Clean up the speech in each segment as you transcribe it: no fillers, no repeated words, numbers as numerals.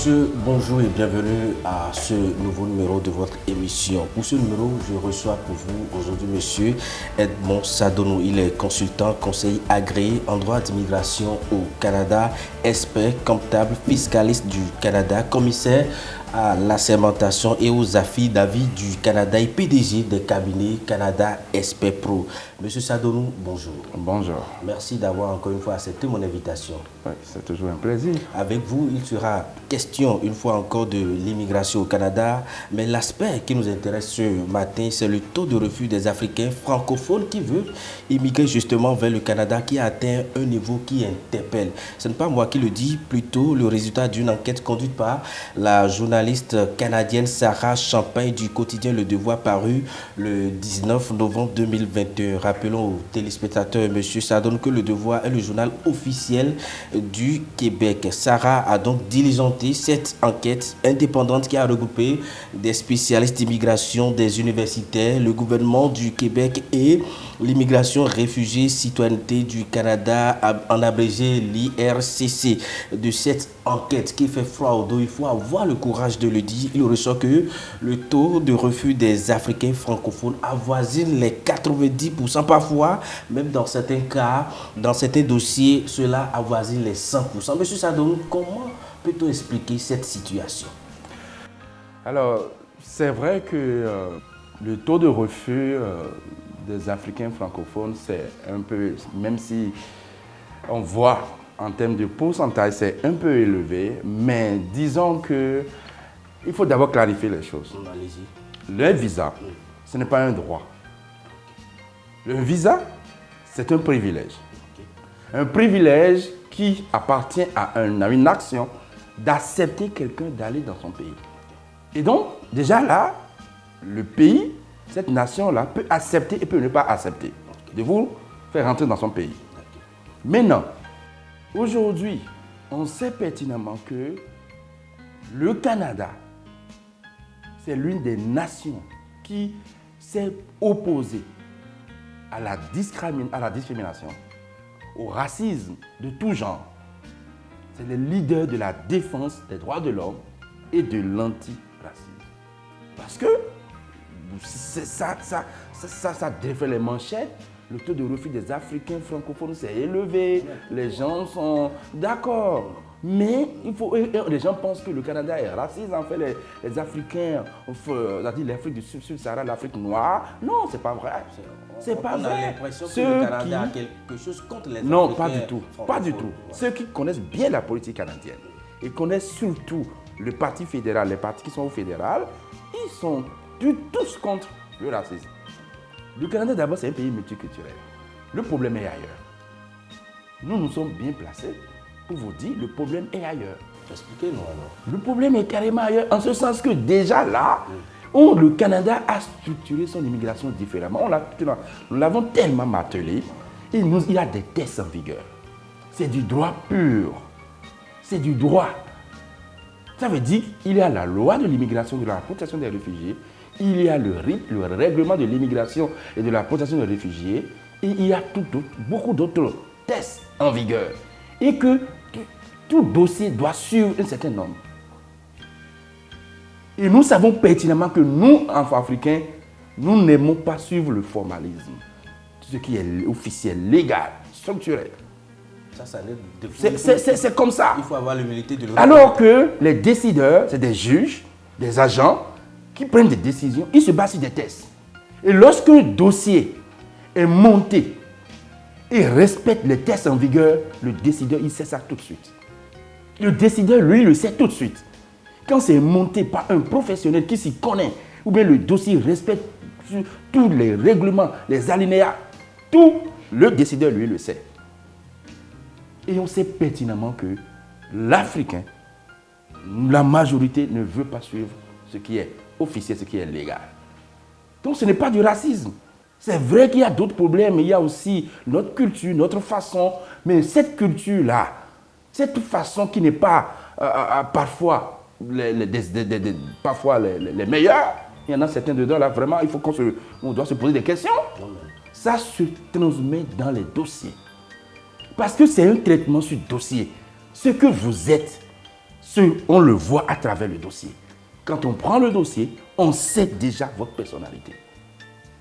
Monsieur, bonjour et bienvenue à ce nouveau numéro de votre émission. Pour ce numéro, je reçois pour vous aujourd'hui monsieur Edmond Sadonou. Il est consultant, conseiller agréé en droit d'immigration au Canada, expert comptable, fiscaliste du Canada, commissaire à l'assermentation et aux affidavits du Canada et PDG des cabinets Canada Expert Pro. Monsieur Sadonou, bonjour. Bonjour. Merci d'avoir encore une fois accepté mon invitation. Oui, c'est toujours un plaisir. Avec vous, il sera question une fois encore de l'immigration au Canada, mais l'aspect qui nous intéresse ce matin, c'est le taux de refus des Africains francophones qui veulent immigrer justement vers le Canada, qui a atteint un niveau qui interpelle. Ce n'est pas moi qui le dis, plutôt le résultat d'une enquête conduite par la journaliste canadienne Sarah Champagne du quotidien Le Devoir, paru le 19 novembre 2021. Rappelons aux téléspectateurs, M. Sadonou, que Le Devoir est le journal officiel du Québec. Sarah a donc diligenté cette enquête indépendante qui a regroupé des spécialistes d'immigration, des universitaires, le gouvernement du Québec et l'immigration réfugiée citoyenneté du Canada, en abrégé l'IRCC. De cette enquête qui fait froid au dos, il faut avoir le courage de le dire. Il ressort que le taux de refus des Africains francophones avoisine les 90%, parfois, même dans certains cas, dans certains dossiers, cela avoisine les 100%. Monsieur Sadonou, comment peut-on expliquer cette situation? Alors, c'est vrai que le taux de refus des Africains francophones, c'est un peu, même si on voit en termes de pourcentage, c'est un peu élevé, mais disons que il faut d'abord clarifier les choses. Le visa, ce n'est pas un droit. Le visa, c'est un privilège. Un privilège qui appartient à une nation d'accepter quelqu'un d'aller dans son pays. Et donc, déjà là, le pays, cette nation-là, peut accepter et peut ne pas accepter de vous faire rentrer dans son pays. Maintenant, aujourd'hui, on sait pertinemment que le Canada, c'est l'une des nations qui s'est opposée à la discrimination, au racisme de tout genre. C'est le leader de la défense des droits de l'homme et de l'antiracisme. Parce que ça défait les manchettes. Le taux de refus des Africains francophones s'est élevé. Les gens sont d'accord. Mais les gens pensent que le Canada est raciste. En fait, les Africains, c'est-à-dire l'Afrique du Sud-Sahara, l'Afrique noire. Non, c'est pas vrai. C'est pas vrai. On a l'impression que le Canada a quelque chose contre les Africains. Non, pas du tout. Pas du tout. Ceux qui connaissent bien la politique canadienne et connaissent surtout le Parti fédéral, les partis qui sont au fédéral, ils sont tous contre le racisme. Le Canada, d'abord, c'est un pays multiculturel. Le problème est ailleurs. Nous sommes bien placés pour vous dire le problème est ailleurs. Expliquez-nous alors. Le problème est carrément ailleurs, en ce sens que déjà là, le Canada a structuré son immigration différemment. Nous l'avons tellement martelé. Il y a des tests en vigueur. C'est du droit pur. C'est du droit. Ça veut dire qu'il y a la loi de l'immigration et de la protection des réfugiés. Il y a le RIP, le règlement de l'immigration et de la protection des réfugiés. Et il y a beaucoup d'autres tests en vigueur. Et que tout dossier doit suivre un certain nombre. Et nous savons pertinemment que nous, Africains, nous n'aimons pas suivre le formalisme. Ce qui est officiel, légal, structurel. C'est comme ça. Il faut avoir l'humilité de le Alors que les décideurs, c'est des juges, des agents, qui prennent des décisions, ils se basent sur des tests. Et lorsque le dossier est monté et respecte les tests en vigueur, le décideur, il sait ça tout de suite. Le décideur, lui, le sait tout de suite. Quand c'est monté par un professionnel qui s'y connaît, ou bien le dossier respecte tous les règlements, les alinéas, tout, le décideur, lui, le sait. Et on sait pertinemment que l'Africain, la majorité ne veut pas suivre ce qui est officiel, ce qui est légal. Donc ce n'est pas du racisme. C'est vrai qu'il y a d'autres problèmes, il y a aussi notre culture, notre façon. Mais cette culture-là, cette façon qui n'est pas parfois les meilleurs, il y en a certains dedans, là, vraiment, il faut on doit se poser des questions. Ça se transmet dans les dossiers. Parce que c'est un traitement sur dossier. Ce que vous êtes, On le voit à travers le dossier. Quand on prend le dossier, on sait déjà votre personnalité.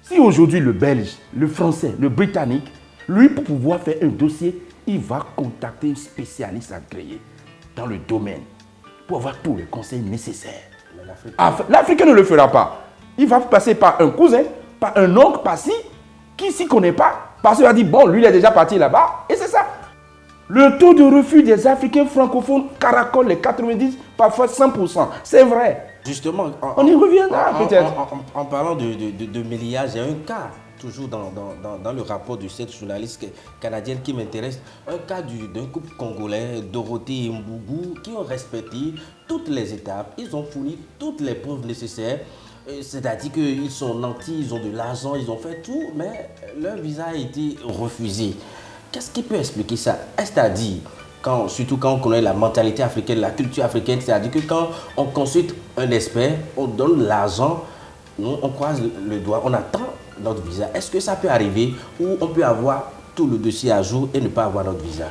Si aujourd'hui le Belge, le Français, le Britannique, lui, pour pouvoir faire un dossier, il va contacter un spécialiste agréé dans le domaine pour avoir tous les conseils nécessaires. L'Africain ne le fera pas. Il va passer par un cousin, par un oncle, par ci, qui ne s'y connaît pas, parce qu'il va dire, bon, lui, il est déjà parti là-bas, et c'est ça. Le taux de refus des Africains francophones caracole les 90, parfois 100%. C'est vrai. Justement, on y reviendra peut-être. En parlant de Melia, j'ai un cas, toujours dans le rapport de cette journaliste canadienne qui m'intéresse, un cas d'un couple congolais, Dorothée et Mbougou, qui ont respecté toutes les étapes, ils ont fourni toutes les preuves nécessaires. C'est-à-dire qu'ils sont nantis, ils ont de l'argent, ils ont fait tout, mais leur visa a été refusé. Qu'est-ce qui peut expliquer ça? C'est-à-dire, surtout quand on connaît la mentalité africaine, la culture africaine, c'est-à-dire que quand on consulte un expert, on donne l'argent, on croise le doigt, on attend notre visa. Est-ce que ça peut arriver ou on peut avoir tout le dossier à jour et ne pas avoir notre visa?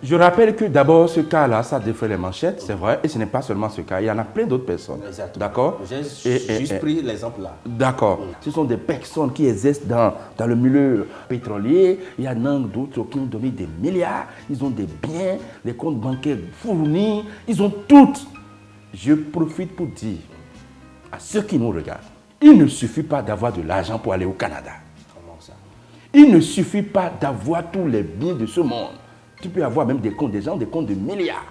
Je rappelle que d'abord, ce cas-là, ça défait les manchettes, c'est vrai, et ce n'est pas seulement ce cas, il y en a plein d'autres personnes. D'accord? J'ai juste pris l'exemple là. D'accord. Ce sont des personnes qui exercent dans le milieu pétrolier, il y en a d'autres qui ont donné des milliards, ils ont des biens, des comptes bancaires fournis, ils ont tout. Je profite pour dire à ceux qui nous regardent, il ne suffit pas d'avoir de l'argent pour aller au Canada. Comment ça? Il ne suffit pas d'avoir tous les biens de ce monde. Tu peux avoir même des comptes des gens, des comptes de milliards.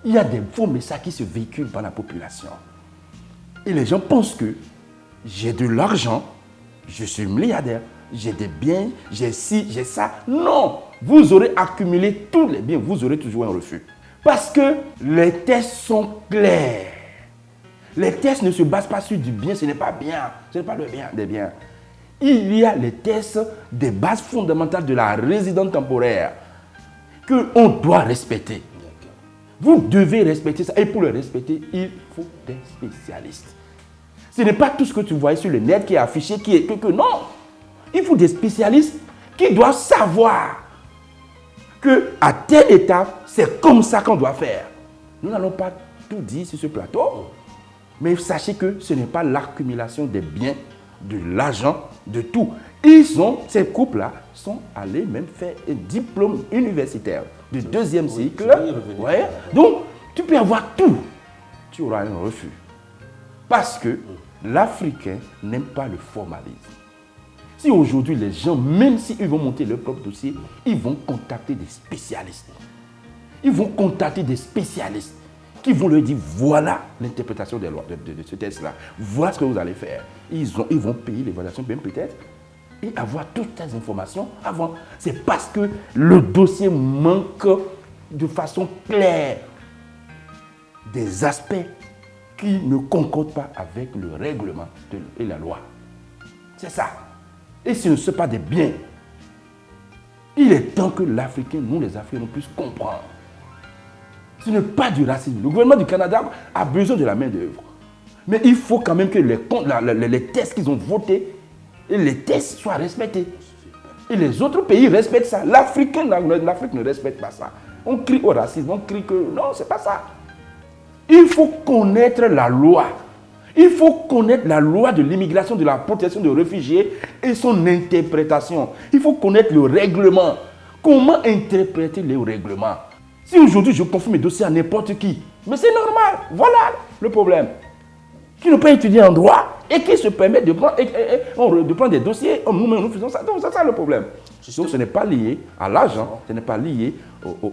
Il y a des faux messages qui se véhiculent dans la population. Et les gens pensent que j'ai de l'argent, je suis milliardaire, j'ai des biens, j'ai ci, j'ai ça. Non, vous aurez accumulé tous les biens, vous aurez toujours un refus. Parce que les tests sont clairs. Les tests ne se basent pas sur du bien, ce n'est pas bien, ce n'est pas le bien des biens. Il y a les tests des bases fondamentales de la résidence temporaire qu'on doit respecter. Vous devez respecter ça. Et pour le respecter, il faut des spécialistes. Ce n'est pas tout ce que tu vois sur le net qui est affiché, que non. Il faut des spécialistes qui doivent savoir qu'à telle étape, c'est comme ça qu'on doit faire. Nous n'allons pas tout dire sur ce plateau, mais sachez que ce n'est pas l'accumulation des biens, de l'argent, de tout. Ces couples-là sont allés même faire un diplôme universitaire de deuxième cycle. Ouais. Donc, tu peux avoir tout. Tu auras un refus. Parce que l'Africain n'aime pas le formalisme. Si aujourd'hui les gens, même s'ils vont monter leur propre dossier, ils vont contacter des spécialistes. Ils vont contacter des spécialistes qui vont leur dire, voilà l'interprétation des lois de ce test-là. Voilà ce que vous allez faire. Ils vont payer l'évaluation, même peut-être, et avoir toutes ces informations avant. C'est parce que le dossier manque de façon claire des aspects qui ne concordent pas avec le règlement et la loi. C'est ça. Et ce ne sont pas des biens. Il est temps que l'Africain, nous les Africains, puissions comprendre. Ce n'est pas du racisme. Le gouvernement du Canada a besoin de la main-d'œuvre. Mais il faut quand même que les tests qu'ils ont votés, et les tests soient respectés. Et les autres pays respectent ça. L'Afrique ne respecte pas ça. On crie au racisme, on crie que non, c'est pas ça. Il faut connaître la loi. Il faut connaître la loi de l'immigration, de la protection des réfugiés et son interprétation. Il faut connaître le règlement. Comment interpréter les règlements? Si aujourd'hui je confie mes dossiers à n'importe qui, mais c'est normal, voilà le problème. Qui ne peut étudier en droit et qui se permet de prendre des dossiers, nous faisons ça. Donc c'est ça le problème. Donc ce n'est pas lié à l'argent, ce n'est pas lié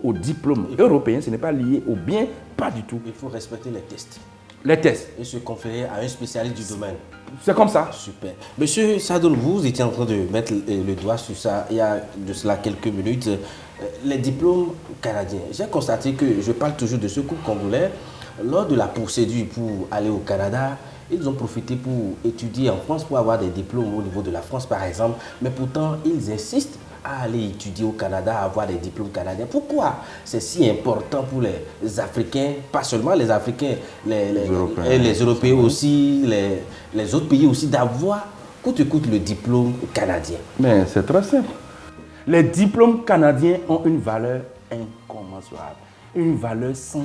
au diplôme européen, ce n'est pas lié au bien, pas du tout. Il faut respecter les tests. Les tests. Et se conférer à un spécialiste du domaine. C'est comme ça. Super. Monsieur Sadoun, vous étiez en train de mettre le doigt sur ça il y a de cela quelques minutes. Les diplômes canadiens. J'ai constaté que je parle toujours de ce couple congolais. Lors de la procédure pour aller au Canada, ils ont profité pour étudier en France, pour avoir des diplômes au niveau de la France par exemple. Mais pourtant, ils insistent à aller étudier au Canada, à avoir des diplômes canadiens. Pourquoi c'est si important pour les Africains, pas seulement les Africains, les Européens aussi, les autres pays aussi, d'avoir coûte que coûte le diplôme canadien? Mais c'est très simple. Les diplômes canadiens ont une valeur incommensurable. une valeur 100%.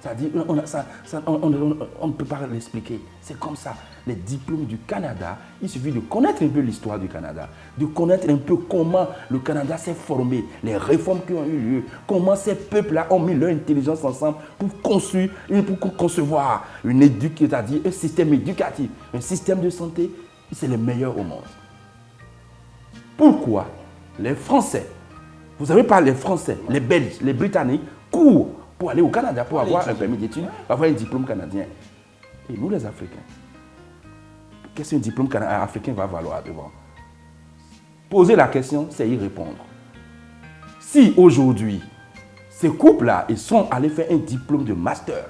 C'est-à-dire, on ne peut pas l'expliquer. C'est comme ça. Les diplômes du Canada, il suffit de connaître un peu l'histoire du Canada, de connaître un peu comment le Canada s'est formé, les réformes qui ont eu lieu, comment ces peuples-là ont mis leur intelligence ensemble pour concevoir c'est-à-dire un système éducatif, un système de santé. C'est le meilleur au monde. Pourquoi les Français, vous savez pas, les Français, les Belges, les Britanniques courent pour aller au Canada, pour avoir un permis d'études, avoir un diplôme canadien. Et nous, les Africains, qu'est-ce qu'un diplôme africain va valoir devant? Poser la question, c'est y répondre. Si aujourd'hui, ces couples-là, ils sont allés faire un diplôme de master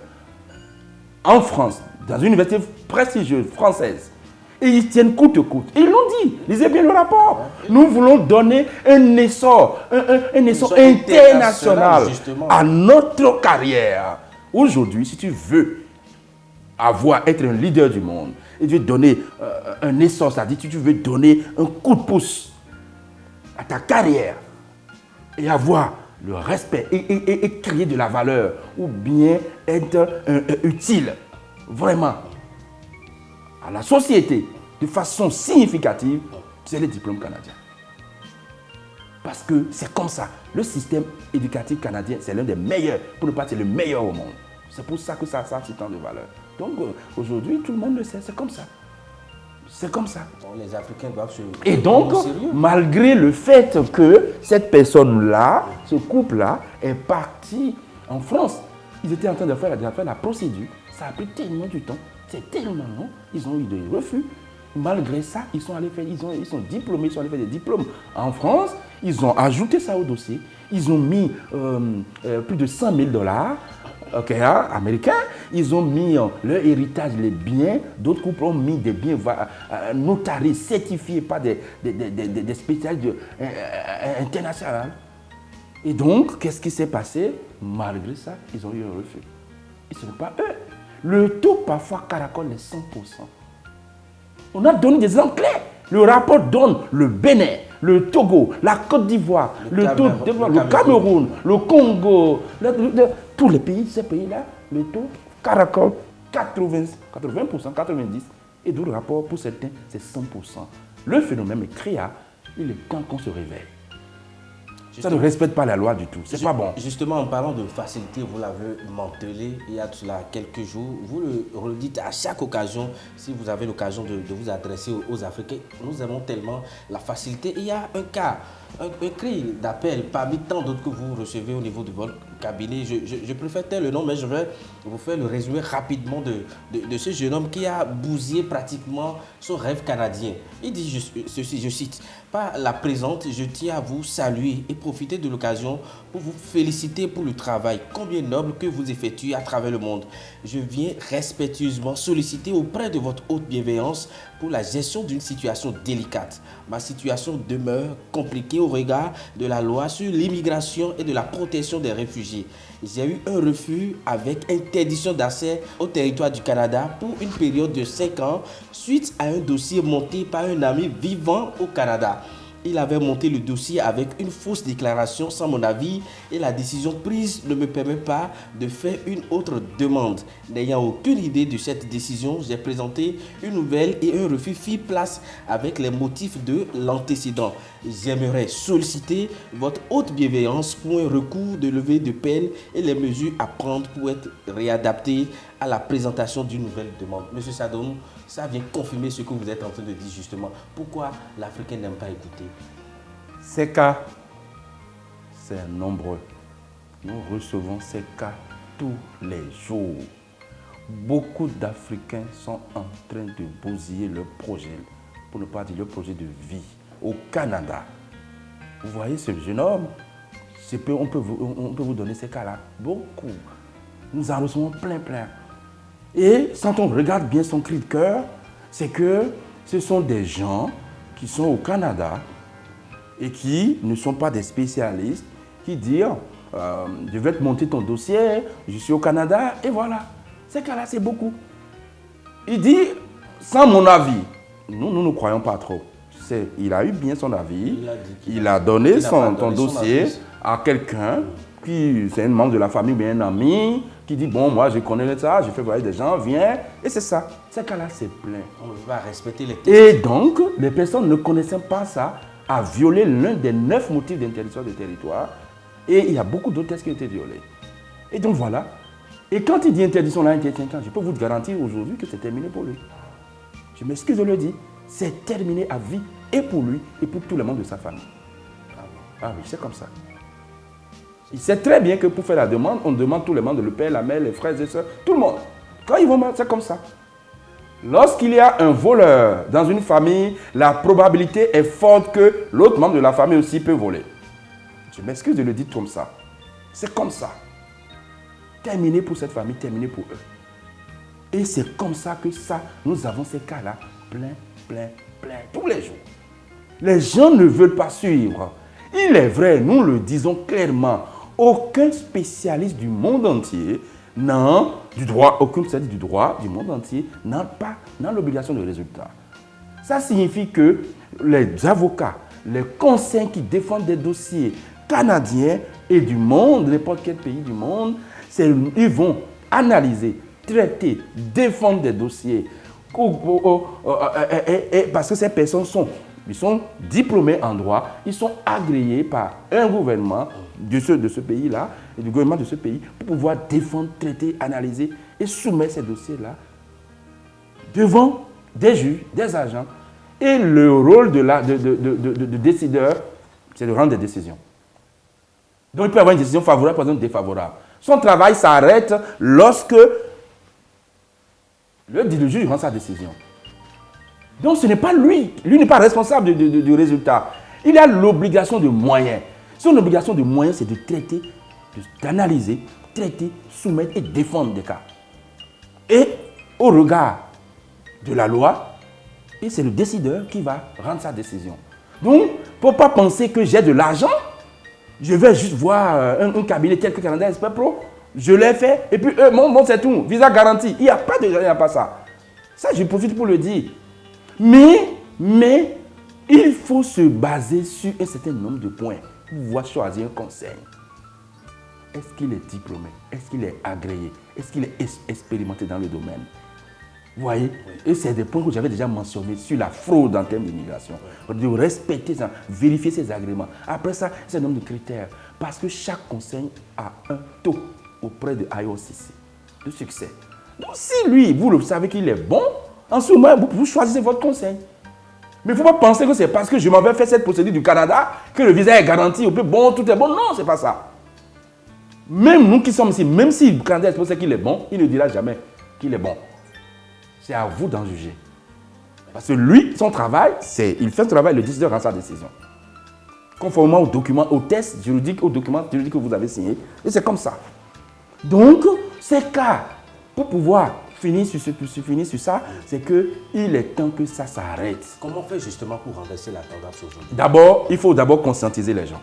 en France, dans une université prestigieuse française, et ils tiennent coûte que coûte. Ils l'ont dit, lisez bien le rapport. Nous voulons donner un essor, un essor international à notre carrière. Aujourd'hui, si tu veux être un leader du monde, et tu veux donner un essor, c'est-à-dire que tu veux donner un coup de pouce à ta carrière et avoir le respect et créer de la valeur ou bien être utile vraiment à la société de façon significative, c'est le diplôme canadien. Parce que c'est comme ça. Le système éducatif canadien, c'est l'un des meilleurs, pour ne pas dire le meilleur au monde. C'est pour ça que ça a tant de valeur. Donc aujourd'hui, tout le monde le sait, c'est comme ça. C'est comme ça. Les Africains doivent se... Et donc, malgré le fait que cette personne-là, ce couple-là, est parti en France, ils étaient en train de faire la procédure. Ça a pris tellement du temps. C'est tellement long. Ils ont eu des refus. Malgré ça, ils sont allés faire, ils sont diplômés, ils sont allés faire des diplômes en France. Ils ont ajouté ça au dossier. Ils ont mis plus de $100,000 américains. Ils ont mis leur héritage, les biens. D'autres couples ont mis des biens notarisés, certifiés par des spécialistes internationaux. Et donc, qu'est-ce qui s'est passé? Malgré ça, ils ont eu un refus. Et ce n'est pas eux. Le taux parfois caracole les 100%. On a donné des exemples clairs. Le rapport donne le Bénin, le Togo, la Côte d'Ivoire, le Cameroun, le Congo, tous les pays, ces pays-là, le taux caracole 80%, 90%, et d'où le rapport pour certains, c'est 100%. Le phénomène est créa, il est temps qu'on se réveille. Ça ne respecte pas la loi du tout. C'est pas bon. Justement, en parlant de facilité, vous l'avez mentionné il y a cela quelques jours. Vous le redites à chaque occasion, si vous avez l'occasion de vous adresser aux Africains. Nous aimons tellement la facilité. Il y a un cas, un cri d'appel parmi tant d'autres que vous recevez au niveau de votre cabinet. Je préfère taire le nom, mais je vais vous faire le résumé rapidement de ce jeune homme qui a bousillé pratiquement son rêve canadien. Il dit ceci, je cite, « Par la présente, je tiens à vous saluer et profiter de l'occasion pour vous féliciter pour le travail combien noble que vous effectuez à travers le monde. Je viens respectueusement solliciter auprès de votre haute bienveillance pour la gestion d'une situation délicate. Ma situation demeure compliquée au regard de la loi sur l'immigration et de la protection des réfugiés. J'ai eu un refus avec interdiction d'accès au territoire du Canada pour une période de 5 ans suite à un dossier monté par un ami vivant au Canada. Il avait monté le dossier avec une fausse déclaration sans mon avis et la décision prise ne me permet pas de faire une autre demande. N'ayant aucune idée de cette décision, j'ai présenté une nouvelle et un refus fit place avec les motifs de l'antécédent. J'aimerais solliciter votre haute bienveillance pour un recours de levée de peine et les mesures à prendre pour être réadaptées à la présentation d'une nouvelle demande. Monsieur Sadonou, ça vient confirmer ce que vous êtes en train de dire justement. Pourquoi l'Africain n'aime pas écouter? Ces cas, c'est nombreux. Nous recevons ces cas tous les jours. Beaucoup d'Africains sont en train de bousiller leur projet, pour ne pas dire leur projet de vie, au Canada. Vous voyez ce jeune homme, on peut vous donner ces cas-là. Beaucoup. Nous en recevons plein. Et quand on regarde bien son cri de cœur, c'est que ce sont des gens qui sont au Canada et qui ne sont pas des spécialistes, qui disent je vais te monter ton dossier, je suis au Canada, et voilà. Ces cas-là, c'est beaucoup. Il dit, sans mon avis, nous ne croyons pas trop. Il a eu bien son avis, il a donné son dossier à quelqu'un c'est un membre de la famille, bien un ami, qui dit, bon, moi, je connais ça, je fais voyager des gens, viens. Et c'est ça. Ces cas-là, c'est plein. On va respecter les tests. Et donc, les personnes ne connaissant pas ça a violé l'un des 9 motifs d'interdiction de territoire. Et il y a beaucoup d'autres tests qui ont été violés. Et donc, voilà. Et quand il dit interdiction là, je peux vous garantir aujourd'hui que c'est terminé pour lui. Je m'excuse de le dire. C'est terminé à vie et pour lui et pour tous les membres de sa famille. Ah oui, c'est comme ça. Il sait très bien que pour faire la demande, on demande tous les membres, le père, la mère, les frères et sœurs, tout le monde. Quand ils vont, c'est comme ça. Lorsqu'il y a un voleur dans une famille, la probabilité est forte que l'autre membre de la famille aussi peut voler. Je m'excuse de le dire comme ça. C'est comme ça. Terminé pour cette famille, terminé pour eux. Et c'est comme ça que ça, nous avons ces cas-là plein, tous les jours. Les gens ne veulent pas suivre. Il est vrai, nous le disons clairement, aucun spécialiste du monde entier, aucun spécialiste du droit du monde entier n'a l'obligation de résultat. Ça signifie que les avocats, les conseils qui défendent des dossiers canadiens et du monde, n'importe quel pays du monde, ils vont analyser, traiter, défendre des dossiers. Parce que ces personnes sont diplômés en droit, ils sont agréés par un gouvernement de ce pays-là, et du gouvernement de ce pays, pour pouvoir défendre, traiter, analyser et soumettre ces dossiers-là devant des juges, des agents. Et le rôle de décideur, c'est de rendre des décisions. Donc il peut avoir une décision favorable, par exemple défavorable. Son travail s'arrête lorsque le juge rend sa décision. Donc ce n'est pas lui. Lui n'est pas responsable du résultat. Il a l'obligation de moyens. Son obligation de moyens, c'est de traiter, d'analyser, traiter, soumettre et défendre des cas. Et au regard de la loi, c'est le décideur qui va rendre sa décision. Donc, il ne faut pas penser que j'ai de l'argent. Je vais juste voir un cabinet tel que Canada Expert Pro. Je l'ai fait et puis bon, c'est tout. Visa garanti. Il n'y a pas de, il n'y a pas ça. Ça, je profite pour le dire. Mais il faut se baser sur un certain nombre de points pour pouvoir choisir un conseil. Est-ce qu'il est diplômé? Est-ce qu'il est agréé? Est-ce qu'il est expérimenté dans le domaine? Vous voyez? Et c'est des points que j'avais déjà mentionnés sur la fraude en termes d'immigration. De respecter ça, vérifier ses agréments. Après ça, c'est un nombre de critères. Parce que chaque conseil a un taux auprès de IOCC de succès. Donc si lui, vous le savez qu'il est bon, en ce moment, vous choisissez votre conseil. Mais il ne faut pas penser que c'est parce que je m'avais fait cette procédure du Canada que le visa est garanti, ou bon, tout est bon. Non, ce n'est pas ça. Même nous qui sommes ici, même si le Canada est qu'il est bon, il ne dira jamais qu'il est bon. C'est à vous d'en juger. Parce que lui, son travail, il fait son travail, le décideur rend sa décision. Conformément aux documents, aux tests juridiques, aux documents juridiques que vous avez signés. Et c'est comme ça. Donc, ces cas, pour pouvoir finir sur ça, c'est qu'il est temps que ça s'arrête. Comment on fait justement pour renverser la tendance aujourd'hui? D'abord, il faut conscientiser les gens.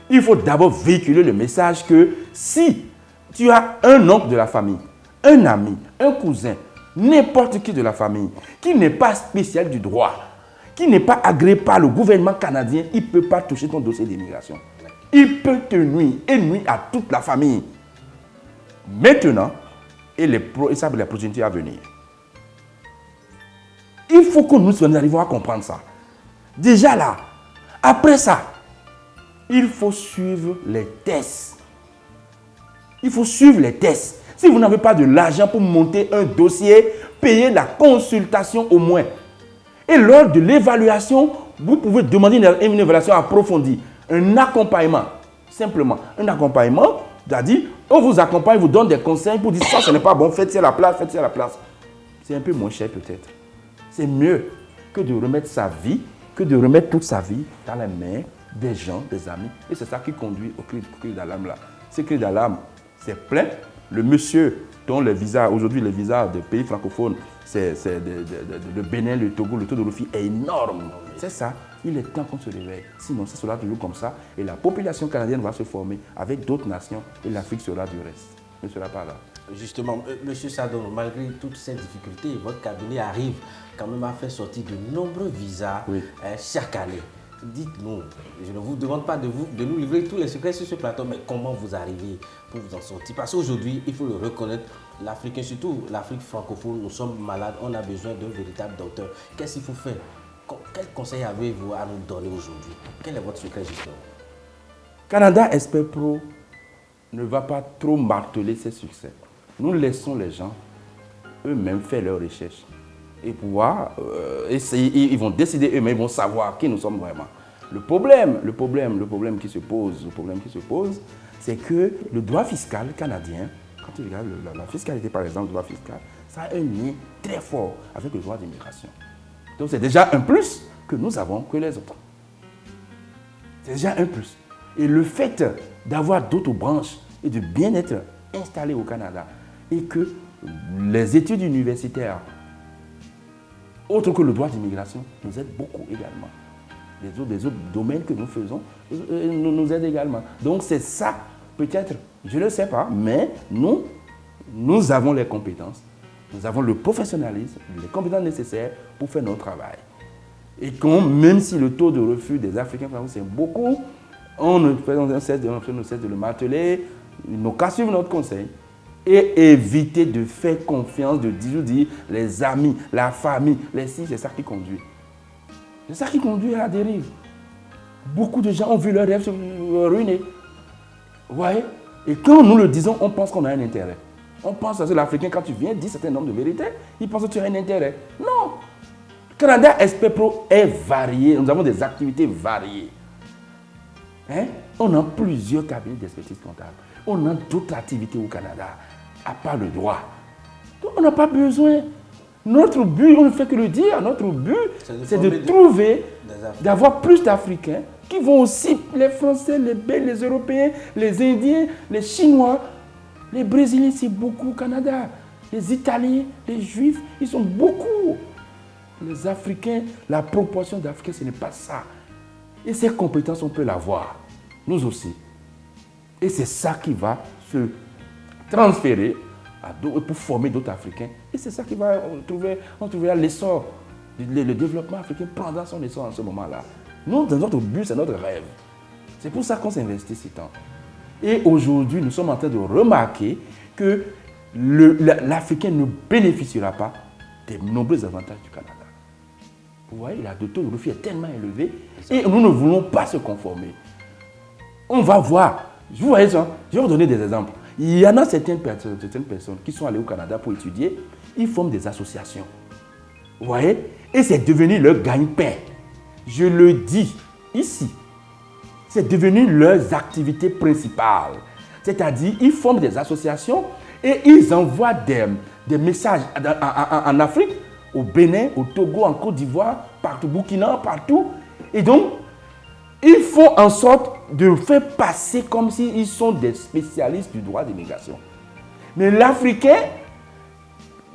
Il faut d'abord véhiculer le message que si tu as un oncle de la famille, un ami, un cousin, n'importe qui de la famille, qui n'est pas spécial du droit, qui n'est pas agréé par le gouvernement canadien, il ne peut pas toucher ton dossier d'immigration. Il peut te nuire et nuire à toute la famille. Maintenant, ça la progéniture à venir. Il faut que nous arrivions à comprendre ça. Déjà là, après ça, il faut suivre les tests. Il faut suivre les tests. Si vous n'avez pas de l'argent pour monter un dossier, payez la consultation au moins. Et lors de l'évaluation, vous pouvez demander une évaluation approfondie. Un accompagnement, simplement. Un accompagnement, c'est-à-dire, on vous accompagne, vous donne des conseils pour dire ça, ce n'est pas bon, faites-y à la place, faites-y à la place. C'est un peu moins cher peut-être. C'est mieux que de remettre sa vie, que de remettre toute sa vie dans les mains des gens, des amis. Et c'est ça qui conduit au cri d'alarme là. Ce cri d'alarme, c'est plein. Le monsieur dont aujourd'hui les visas des pays francophones, c'est le Bénin, le Togo, le taux de refus est énorme. C'est ça. Il est temps qu'on se réveille. Sinon, ça sera toujours comme ça. Et la population canadienne va se former avec d'autres nations et l'Afrique sera du reste. Ne sera pas là. Justement, M. Sadon, malgré toutes ces difficultés, votre cabinet arrive quand même à faire sortir de nombreux visas chaque année. Dites-nous, je ne vous demande pas de nous livrer tous les secrets sur ce plateau, mais comment vous arrivez pour vous en sortir? Parce qu'aujourd'hui, il faut le reconnaître, l'Africain, surtout l'Afrique francophone, nous sommes malades, on a besoin d'un véritable docteur. Qu'est-ce qu'il faut faire? Quel conseil avez-vous à nous donner aujourd'hui? Quel est votre secret justement? Canada Expert Pro ne va pas trop marteler ses succès. Nous laissons les gens eux-mêmes faire leurs recherches et pouvoir essayer, ils vont décider eux-mêmes, ils vont savoir qui nous sommes vraiment. Le problème qui se pose, c'est que le droit fiscal canadien, quand tu regardes la fiscalité par exemple, le droit fiscal, ça a un lien très fort avec le droit d'immigration. Donc c'est déjà un plus que nous avons que les autres. C'est déjà un plus. Et le fait d'avoir d'autres branches et de bien être installé au Canada et que les études universitaires, autres que le droit d'immigration, nous aident beaucoup également. Les autres domaines que nous faisons nous aident également. Donc c'est ça, peut-être, je ne sais pas, mais nous avons les compétences, nous avons le professionnalisme, les compétences nécessaires pour faire notre travail. Et même si le taux de refus des Africains, c'est beaucoup, on ne cesse de le marteler, il n'a qu'à suivre notre conseil et éviter de faire confiance, de dire les amis, la famille, les signes, c'est ça qui conduit. C'est ça qui conduit à la dérive. Beaucoup de gens ont vu leurs rêves se ruiner. Vous voyez? Et quand nous le disons, on pense qu'on a un intérêt. On pense que l'Africain, quand tu viens dire un certain nombre de vérités, il pense que tu as un intérêt. Non! Canada Expert Pro est varié. Nous avons des activités variées. On a plusieurs cabinets d'expertise comptable. On a d'autres activités au Canada, à part le droit. Donc on n'a pas besoin. Notre but, on ne fait que le dire, notre but, c'est de trouver, d'avoir plus d'Africains qui vont aussi, les Français, les Belges, les Européens, les Indiens, les Chinois, les Brésiliens, c'est beaucoup au Canada. Les Italiens, les Juifs, ils sont beaucoup. Les Africains, la proportion d'Africains, ce n'est pas ça. Et ces compétences, on peut l'avoir. Nous aussi. Et c'est ça qui va se transférer pour former d'autres Africains. Et c'est ça qui va trouver l'essor. Le développement africain prendra son essor en ce moment-là. Nous, notre but, c'est notre rêve. C'est pour ça qu'on s'investit si tant. Et aujourd'hui, nous sommes en train de remarquer que l'Africain ne bénéficiera pas des nombreux avantages du Canada. Vous voyez, le taux de refus est tellement élevé et nous ne voulons pas se conformer. On va voir. Vous voyez ça? Je vais vous donner des exemples. Il y en a certaines personnes qui sont allées au Canada pour étudier. Ils forment des associations. Vous voyez? Et c'est devenu leur gagne-pain. Je le dis ici. C'est devenu leurs activités principales. C'est-à-dire, ils forment des associations et ils envoient des messages en Afrique, au Bénin, au Togo, en Côte d'Ivoire, partout, Burkina, partout. Et donc, ils font en sorte de faire passer comme s'ils sont des spécialistes du droit d'immigration. Mais l'Africain,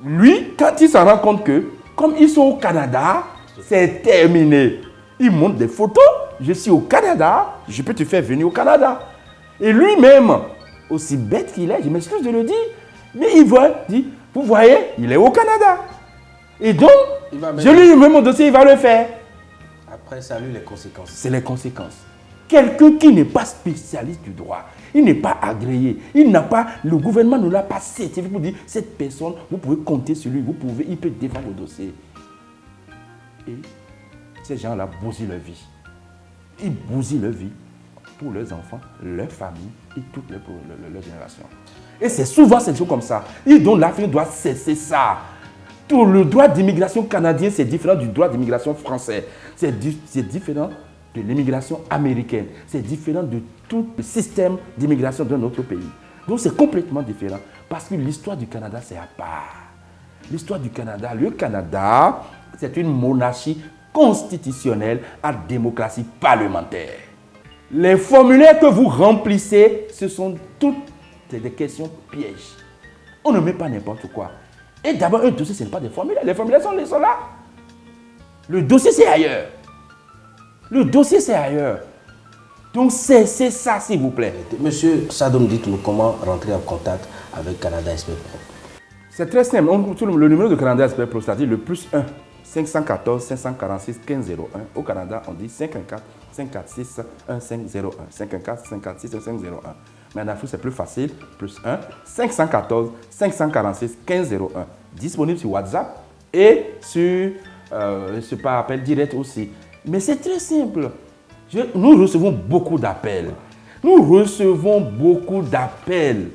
lui, quand il s'en rend compte que, comme ils sont au Canada, c'est terminé. Il montre des photos, je suis au Canada, je peux te faire venir au Canada. Et lui-même, aussi bête qu'il est, je m'excuse de le dire, mais il dit, vous voyez, il est au Canada. Et donc, je lui mets mon dossier, il va le faire. Après, ça a eu les conséquences. C'est les conséquences. Quelqu'un qui n'est pas spécialiste du droit, il n'est pas agréé, le gouvernement ne l'a pas certifié pour dire, cette personne, vous pouvez compter sur lui, il peut défendre le dossier. Et ces gens-là bousillent leur vie. Ils bousillent leur vie pour leurs enfants, leurs familles et toute leur génération. Et c'est souvent ces choses comme ça. Et donc l'Afrique doit cesser ça. Tout le droit d'immigration canadien, c'est différent du droit d'immigration français. C'est différent de l'immigration américaine. C'est différent de tout le système d'immigration de notre pays. Donc c'est complètement différent. Parce que l'histoire du Canada, c'est à part. L'histoire du Canada, le Canada, c'est une monarchie constitutionnelle à démocratie parlementaire. Les formulaires que vous remplissez, ce sont toutes des questions pièges. On ne met pas n'importe quoi. Et d'abord, un dossier, ce n'est pas des formulaires. Les formulaires sont là. Le dossier, c'est ailleurs. Le dossier, c'est ailleurs. Donc, c'est ça, s'il vous plaît. Monsieur Sadom, dites-nous comment rentrer en contact avec Canada Expert Pro. C'est très simple. Le numéro de Canada Expert Pro, c'est-à-dire le +1 514 546 1501. Au Canada, on dit 514 546 1501. 514 546 1501. Mais en Afrique, c'est plus facile. Plus 1 514 546 1501. Disponible sur WhatsApp et sur par appel direct aussi. Mais c'est très simple. Nous recevons beaucoup d'appels. Nous recevons beaucoup d'appels.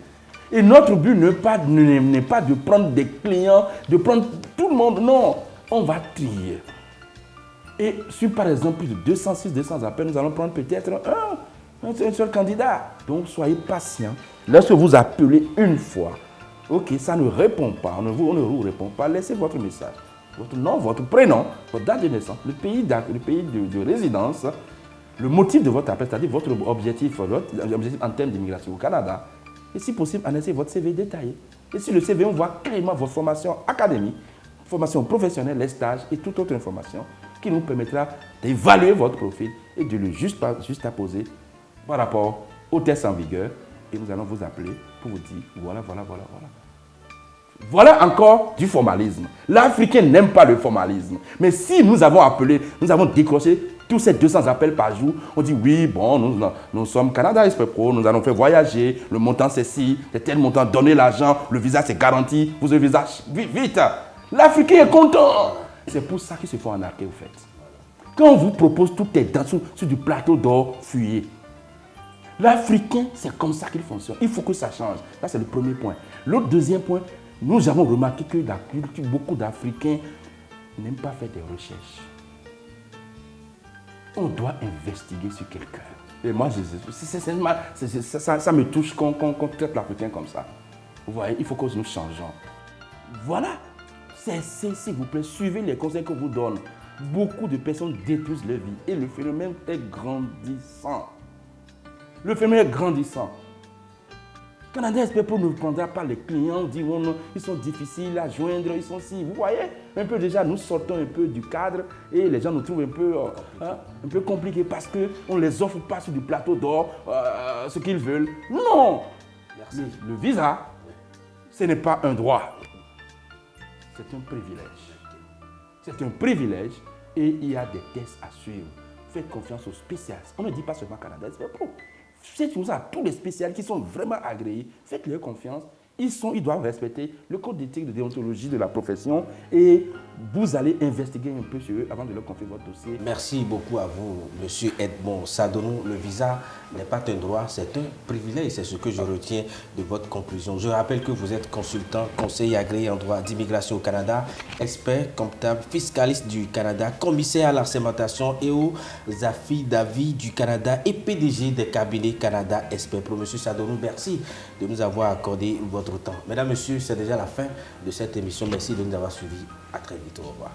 Et notre but n'est pas de prendre des clients, de prendre tout le monde. Non, on va trier. Et sur par exemple plus de 206, 200 appels, nous allons prendre peut-être un seul candidat. Donc soyez patient. Lorsque vous appelez une fois, ok, ça ne répond pas, on ne vous répond pas, laissez votre message. Votre nom, votre prénom, votre date de naissance, le pays de résidence, le motif de votre appel, c'est-à-dire votre objectif en termes d'immigration au Canada. Et si possible, annexez votre CV détaillé. Et sur le CV, on voit clairement votre formation académique, formation professionnelle, les stages et toute autre information qui nous permettra d'évaluer votre profil et de le juste apposer par rapport au test en vigueur. Et nous allons vous appeler pour vous dire, voilà. Voilà encore du formalisme. L'Africain n'aime pas le formalisme. Mais si nous avons appelé, nous avons décroché tous ces 200 appels par jour, on dit oui, bon, nous sommes Canada Express Pro, nous allons faire voyager, le montant c'est ci, c'est tel montant, donnez l'argent, le visa c'est garanti, vous avez le visa, vite. L'Africain est content. C'est pour ça qu'ils se font arnaquer au fait. Quand on vous propose tout est dans sur du plateau d'or, fuyez. L'Africain, c'est comme ça qu'il fonctionne. Il faut que ça change. Ça, c'est le premier point. L'autre deuxième point, nous avons remarqué que la culture, beaucoup d'Africains n'aiment pas faire des recherches. On doit investiguer sur quelqu'un. Et moi, ça me touche qu'on traite l'Africain comme ça. Vous voyez, il faut que nous changeons. Voilà. Cessez, s'il vous plaît, suivez les conseils que vous donne. Beaucoup de personnes détruisent leur vie et le phénomène est grandissant. Le phénomène est grandissant. Canada Express Pro ne prendra pas les clients, on dit oh non, ils sont difficiles à joindre, ils sont si. Vous voyez, un peu déjà, nous sortons un peu du cadre et les gens nous trouvent un peu compliqués parce qu'on ne les offre pas sur du plateau d'or ce qu'ils veulent. Non. Le visa, ce n'est pas un droit. C'est un privilège. C'est un privilège et il y a des tests à suivre. Faites confiance aux spécialistes. On ne dit pas seulement Canada Express Pro. Faites confiance à tous les spécialistes qui sont vraiment agréés. Faites-leur confiance. Ils doivent respecter le code d'éthique de déontologie de la profession et vous allez investiguer un peu sur eux avant de leur confier votre dossier. Merci beaucoup à vous, M. Edmond Sadonou. Le visa n'est pas un droit, c'est un privilège. C'est ce que je retiens de votre conclusion. Je rappelle que vous êtes consultant, conseiller agréé en droit d'immigration au Canada, expert comptable, fiscaliste du Canada, commissaire à la segmentation et aux affidavits du Canada et PDG des cabinets Canada Express Pro. M. Sadonou, merci de nous avoir accordé votre temps. Mesdames, Messieurs, c'est déjà la fin de cette émission. Merci de nous avoir suivis. À très vite. Au revoir.